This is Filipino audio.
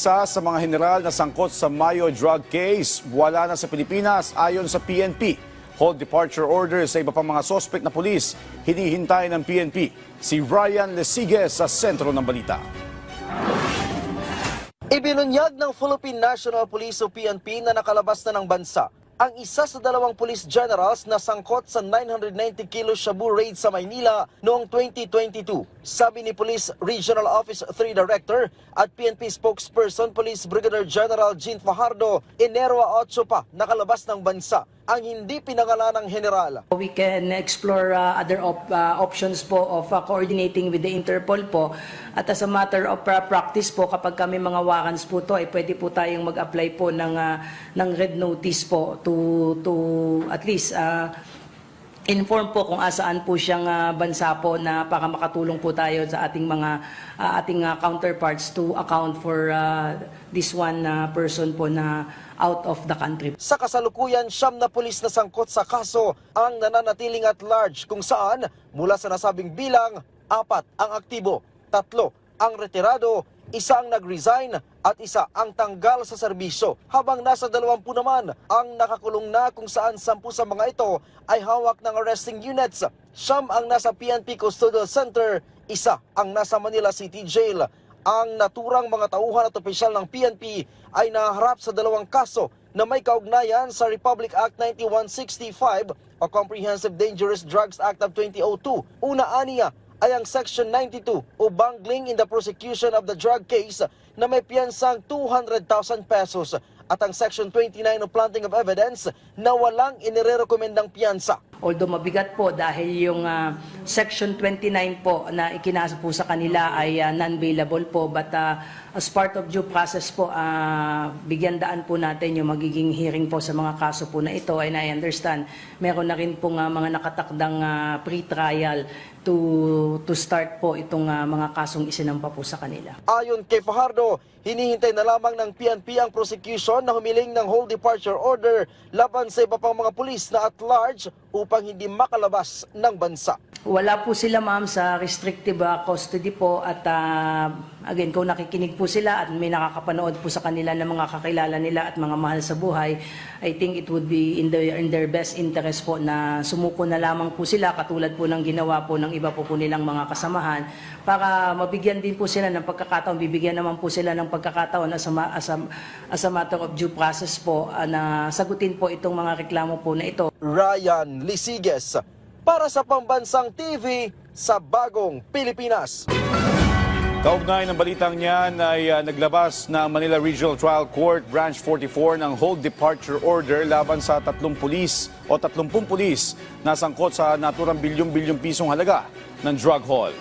isa sa mga general na sangkot sa Mayo drug case wala na sa Pilipinas ayon sa PNP. Hold departure order sa iba pang mga sospek na pulis hinihintay ng PNP. Si Ryan Lesiges sa sentro ng balita. Ibinunyag ng Philippine National Police o PNP na nakalabas na ng bansa ang isa sa dalawang police generals na sangkot sa 990 kilo shabu raid sa Maynila noong 2022. Sabi ni Police Regional Office 3 Director at PNP spokesperson Police Brigadier General Jean Fajardo, Enero 8 pa nakalabas ng bansa ang hindi pinangalanang general. We can explore other options po of coordinating with the Interpol po. At as a matter of practice po, kapag kami mga warrants po to, ay pwede po tayong mag-apply po ng red notice po to at least inform po kung asaan po siyang bansa po na para makatulong po tayo sa ating mga counterparts to account for this one person po na out of the country. Sa kasalukuyan, 9 na pulis na sangkot sa kaso ang nananatiling at large kung saan mula sa nasabing bilang, 4 ang aktibo, 3 ang retirado, 1 ang nag-resign at 1 ang tanggal sa serbisyo. Habang nasa 20 naman ang nakakulong na kung saan 10 sa mga ito ay hawak ng arresting units. 9 ang nasa PNP Custodial Center, 1 ang nasa Manila City Jail. Ang naturang mga tauhan at opisyal ng PNP ay naharap sa 2 kaso na may kaugnayan sa Republic Act 9165 o Comprehensive Dangerous Drugs Act of 2002. Una aniya ay ang Section 92 o bungling in the prosecution of the drug case na may piyansang 200,000 pesos at ang Section 29 o planting of evidence na walang inirekomendang piyansa. Although mabigat po dahil yung Section 29 po na ikinasa po sa kanila ay non-bailable po, but as part of due process po, bigyan daan po natin yung magiging hearing po sa mga kaso po na ito. And I understand meron na rin pong mga nakatakdang pre-trial to start po itong mga kasong isinampa po sa kanila. Ayon kay Fajardo, hinihintay na lamang ng PNP ang prosecution na humiling ng hold departure order laban sa iba pang mga pulis na at large upang hindi makalabas ng bansa. Wala po sila ma'am sa restrictive custody po at again kung nakikinig po sila at may nakakapanood po sa kanila ng mga kakilala nila at mga mahal sa buhay, I think it would be in their best interest po na sumuko na lamang po sila katulad po ng ginawa po ng iba po nilang mga kasamahan para mabigyan din po sila ng pagkakataon, bibigyan naman po sila ng pagkakataon as a matter of due process po na sagutin po itong mga reklamo po na ito. Ryan Lesiges para sa Pambansang TV sa Bagong Pilipinas. Kaugnay ng balitang niyan ay naglabas ng Manila Regional Trial Court Branch 44 ng hold departure order laban sa 30 pulis na sangkot sa naturang bilyong-bilyong pisong halaga ng drug haul.